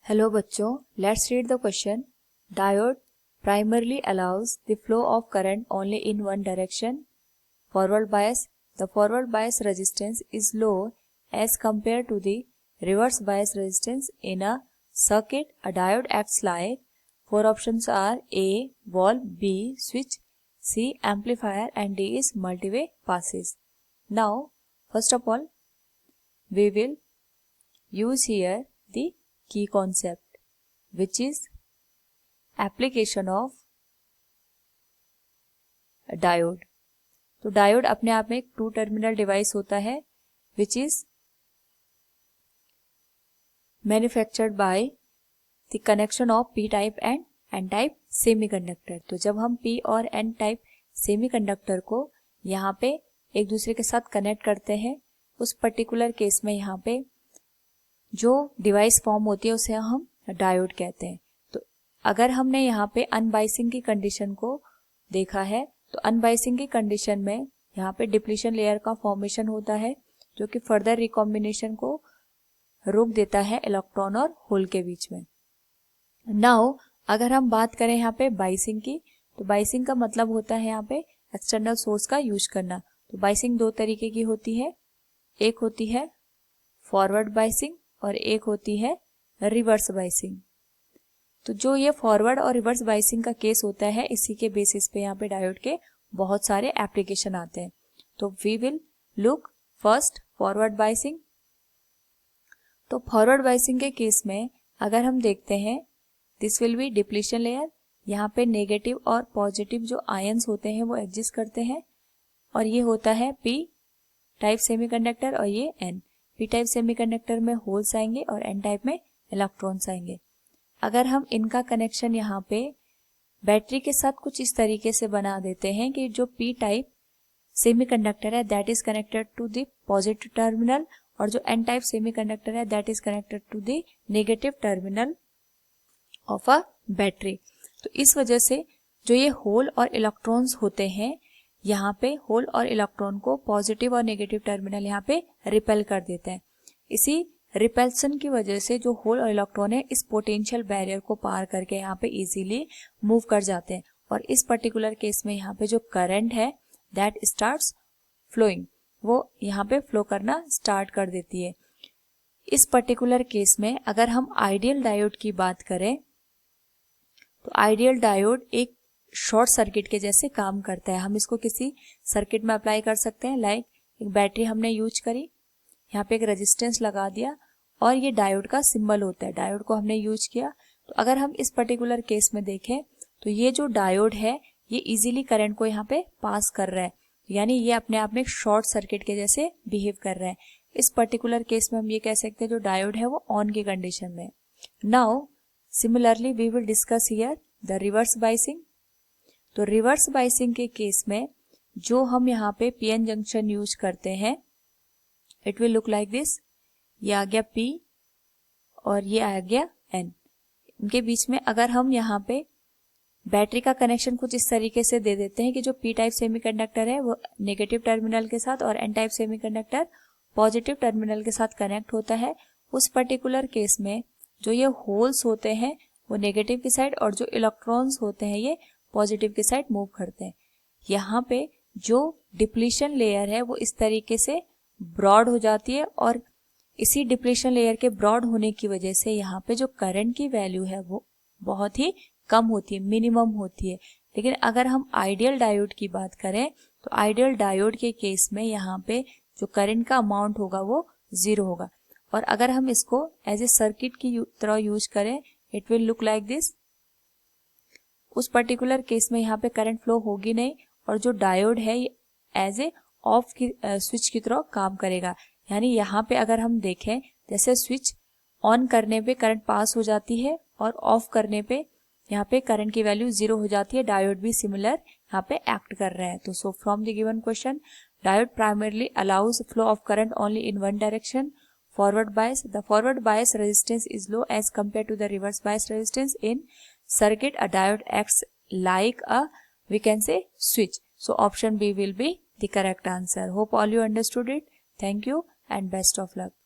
Hello बच्चों, let's read the question. Diode primarily allows the flow of current only in one direction. Forward bias. The forward bias resistance is low as compared to the reverse bias resistance in a circuit. A diode acts like. Four options are A, valve, B, switch, C, amplifier, and D is multiway passes. Now, first of all, we will use here the key concept, which is application of diode. तो diode अपने आप में एक two terminal device होता है which is manufactured by the connection of P type and N type semiconductor. तो जब हम पी और एन टाइप सेमीकंडक्टर को यहाँ पे एक दूसरे के साथ कनेक्ट करते हैं, उस पर्टिकुलर केस में यहाँ पे जो डिवाइस फॉर्म होती है उसे हम डायोड कहते हैं. तो अगर हमने यहाँ पे अनबाइसिंग की कंडीशन को देखा है तो अनबाइसिंग की कंडीशन में यहाँ पे डिप्लीशन लेयर का फॉर्मेशन होता है जो कि फर्दर रिकॉम्बिनेशन को रोक देता है इलेक्ट्रॉन और होल के बीच में. नाउ अगर हम बात करें यहाँ पे बाइसिंग की, तो बाइसिंग का मतलब होता है यहाँ पे एक्सटर्नल सोर्स का यूज करना. तो बाइसिंग दो तरीके की होती है, एक होती है फॉरवर्ड बाइसिंग और एक होती है रिवर्स बाइसिंग. तो जो ये फॉरवर्ड और रिवर्स बाइसिंग का केस होता है, इसी के बेसिस पे यहाँ पे डायोड के बहुत सारे एप्लीकेशन आते हैं. तो we will look first forward biasing. तो फॉरवर्ड बाइसिंग के केस में अगर हम देखते हैं, this will be depletion layer. यहाँ पे नेगेटिव और पॉजिटिव जो आयंस होते हैं वो एग्जिस्ट करते हैं और ये होता है पी टाइप सेमीकंडक्टर और ये एन. पी टाइप सेमीकंडक्टर में होल्स आएंगे और एन टाइप में इलेक्ट्रॉन्स आएंगे. अगर हम इनका कनेक्शन यहाँ पे बैटरी के साथ कुछ इस तरीके से बना देते हैं कि जो पी टाइप सेमीकंडक्टर है that is connected to the positive terminal और जो एन टाइप सेमीकंडक्टर है that is connected to the negative terminal of a battery. तो इस वजह से जो ये होल और इलेक्ट्रॉन्स होते हैं, यहाँ पे होल और इलेक्ट्रॉन को पॉजिटिव और नेगेटिव टर्मिनल यहाँ पे रिपेल कर देते हैं. इसी रिपल्सन की वजह से जो होल और इलेक्ट्रॉन है इस पोटेंशियल बैरियर को पार करके यहाँ पे इजीली मूव कर जाते हैं और इस पर्टिकुलर केस में यहाँ पे जो करंट है दैट स्टार्ट्स फ्लोइंग, वो यहाँ पे फ्लो करना स्टार्ट कर देती है. इस पर्टिकुलर केस में अगर हम आइडियल डायोड की बात करें तो आइडियल डायोड एक शॉर्ट सर्किट के जैसे काम करता है. हम इसको किसी सर्किट में अप्लाई कर सकते हैं. लाइक एक बैटरी हमने यूज करी, यहाँ पे एक रेजिस्टेंस लगा दिया और ये डायोड का सिंबल होता है, डायोड को हमने यूज किया. तो अगर हम इस पर्टिकुलर केस में देखें तो ये जो डायोड है ये इजीली करंट को यहाँ पे पास कर रहा है, यानी ये अपने आप में एक शॉर्ट सर्किट के जैसे बिहेव कर रहा है. इस पर्टिकुलर केस में हम ये कह सकते हैं जो डायोड है वो ऑन की कंडीशन में. Now similarly we will discuss here the reverse biasing. तो रिवर्स बाइसिंग के केस में जो हम यहाँ पे पीएन जंक्शन यूज करते हैं it will look like this. ये आ गया P और ये आ गया N. इनके बीच में अगर हम यहाँ पे बैटरी का कनेक्शन कुछ इस तरीके से दे देते हैं कि जो P टाइप सेमीकंडक्टर है वो नेगेटिव टर्मिनल के साथ और N type semiconductor positive terminal के साथ कनेक्ट होता है, उस पर्टिकुलर केस में जो ये होल्स होते हैं वो नेगेटिव की साइड और जो इलेक्ट्रॉन्स होते हैं ये पॉजिटिव की साइड मूव करते हैं. यहाँ पे जो डिप्लीशन लेयर है वो इस तरीके से ब्रॉड हो जाती है और इसी डिप्लीशन लेयर के ब्रॉड होने की वजह से यहाँ पे जो करंट की वैल्यू है वो बहुत ही कम होती है, मिनिमम होती है. लेकिन अगर हम आइडियल डायोड की बात करें तो आइडियल डायोड के केस में यहाँ पे जो करंट का अमाउंट होगा वो 0 होगा और अगर हम इसको एज ए सर्किट की तरह यूज करें it will look like this. उस पर्टिकुलर केस में यहाँ पे करंट फ्लो होगी नहीं और जो डायोड है एज ए ऑफ की स्विच की तरह काम करेगा. यानी यहाँ पे अगर हम देखें जैसे स्विच ऑन करने पे करंट पास हो जाती है और ऑफ करने पे यहाँ पे करंट की वैल्यू 0 हो जाती है. डायोड भी सिमिलर यहाँ पे एक्ट कर रहा है. तो so from the given question diode primarily allows flow of current only in one direction. Forward bias. The forward bias resistance is low as compared to the reverse bias resistance. In circuit, a diode acts like a, we can say, switch. So option B will be the correct answer. Hope all you understood it. Thank you and best of luck.